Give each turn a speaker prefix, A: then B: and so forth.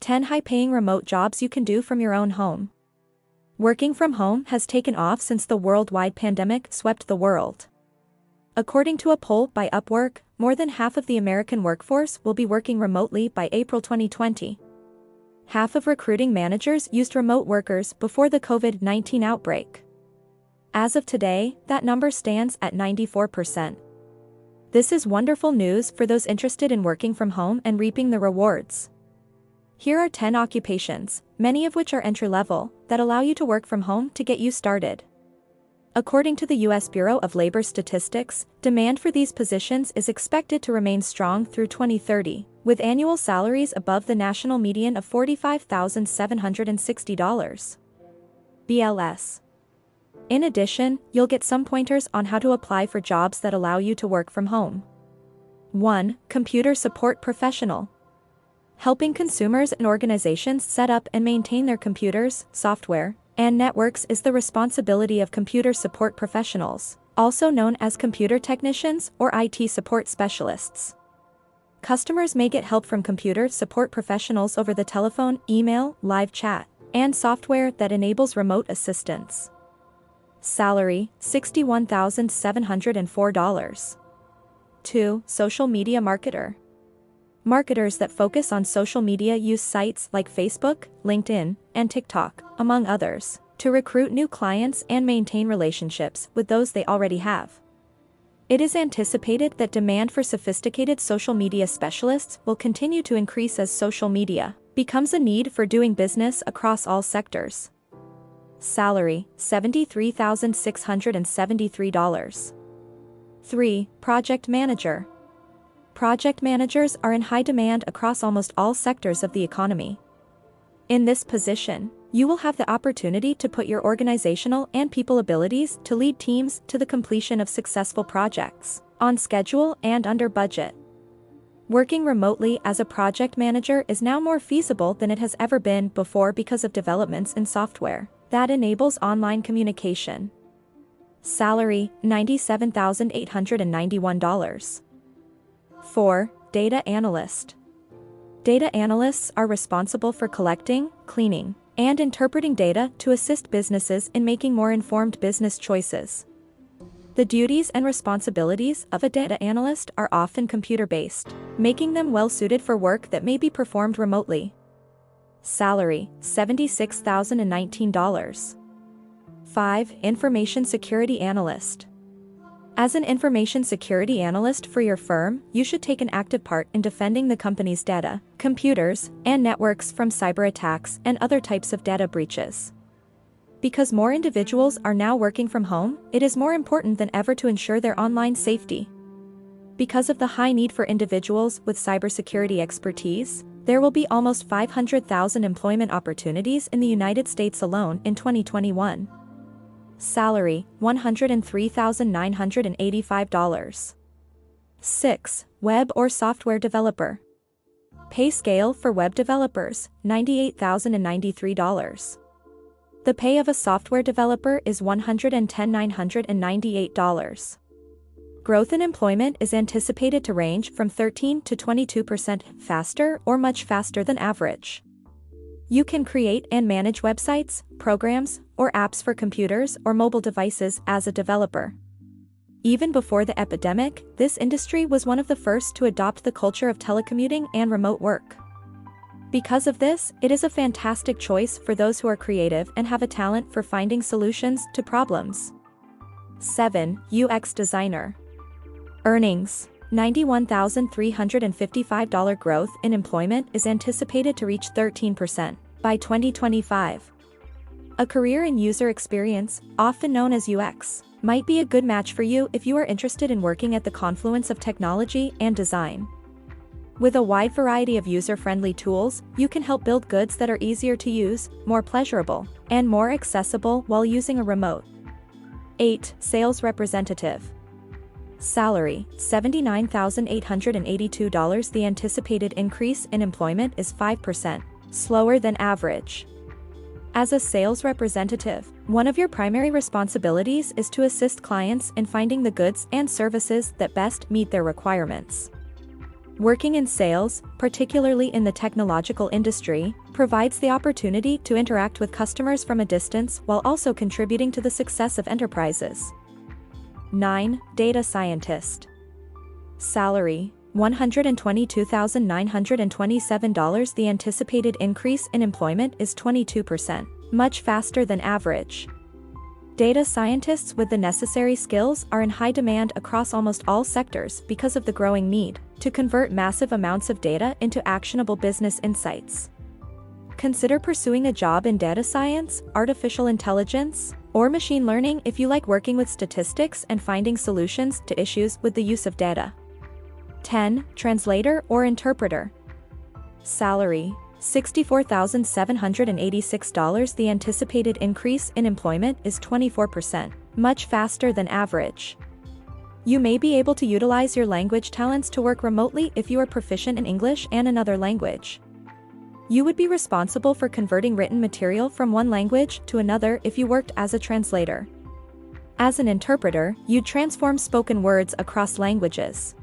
A: 10 high-paying remote jobs you can do from your own home. Working from home has taken off since the worldwide pandemic swept the world. According to a poll by Upwork, more than half of the American workforce will be working remotely by April 2020. Half of recruiting managers used remote workers before the COVID-19 outbreak. As of today, that number stands at 94%. This is wonderful news for those interested in working from home and reaping the rewards. Here are 10 occupations, many of which are entry-level, that allow you to work from home to get you started. According to the U.S. Bureau of Labor Statistics, demand for these positions is expected to remain strong through 2030, with annual salaries above the national median of $45,760. BLS. In addition, you'll get some pointers on how to apply for jobs that allow you to work from home. 1. Computer Support Professional. Helping consumers and organizations set up and maintain their computers, software, and networks is the responsibility of computer support professionals, also known as computer technicians or IT support specialists. Customers may get help from computer support professionals over the telephone, email, live chat, and software that enables remote assistance. Salary, $61,704. 2. Social Media Marketer. Marketers that focus on social media use sites like Facebook, LinkedIn, and TikTok, among others, to recruit new clients and maintain relationships with those they already have. It is anticipated that demand for sophisticated social media specialists will continue to increase as social media becomes a need for doing business across all sectors. Salary, $73,673. 3. Project Manager. Project managers are in high demand across almost all sectors of the economy. In this position, you will have the opportunity to put your organizational and people abilities to lead teams to the completion of successful projects, on schedule and under budget. Working remotely as a project manager is now more feasible than it has ever been before because of developments in software that enables online communication. Salary, $97,891. 4. Data Analyst. Data analysts are responsible for collecting, cleaning, and interpreting data to assist businesses in making more informed business choices. The duties and responsibilities of a data analyst are often computer-based, making them well-suited for work that may be performed remotely. Salary, $76,019. 5. Information Security Analyst. As an information security analyst for your firm, you should take an active part in defending the company's data, computers, and networks from cyber attacks and other types of data breaches. Because more individuals are now working from home, it is more important than ever to ensure their online safety. Because of the high need for individuals with cybersecurity expertise, there will be almost 500,000 employment opportunities in the United States alone in 2021. Salary, $103,985. 6. Web or Software Developer. Pay scale for web developers, $98,093. The pay of a software developer is $110,998. Growth in employment is anticipated to range from 13 to 22% faster or much faster than average. You can create and manage websites, programs, or apps for computers or mobile devices as a developer. Even before the epidemic, this industry was one of the first to adopt the culture of telecommuting and remote work. Because of this, it is a fantastic choice for those who are creative and have a talent for finding solutions to problems. 7. UX Designer. Earnings. $91,355 growth in employment is anticipated to reach 13% by 2025. A career in user experience, often known as UX, might be a good match for you if you are interested in working at the confluence of technology and design. With a wide variety of user-friendly tools, you can help build goods that are easier to use, more pleasurable, and more accessible while using a remote. 8. Sales Representative. Salary, $79,882. The anticipated increase in employment is 5%, slower than average. As a sales representative, one of your primary responsibilities is to assist clients in finding the goods and services that best meet their requirements. Working in sales, particularly in the technological industry, provides the opportunity to interact with customers from a distance while also contributing to the success of enterprises. 9. Data scientist. Salary: $122,927. The anticipated increase in employment is 22%, much faster than average. Data scientists with the necessary skills are in high demand across almost all sectors because of the growing need to convert massive amounts of data into actionable business insights. Consider pursuing a job in data science, artificial intelligence, or machine learning if you like working with statistics and finding solutions to issues with the use of data. 10. Translator or Interpreter. Salary: $64,786. The anticipated increase in employment is 24%, much faster than average. You may be able to utilize your language talents to work remotely if you are proficient in English and another language. You would be responsible for converting written material from one language to another if you worked as a translator. As an interpreter, you'd transform spoken words across languages.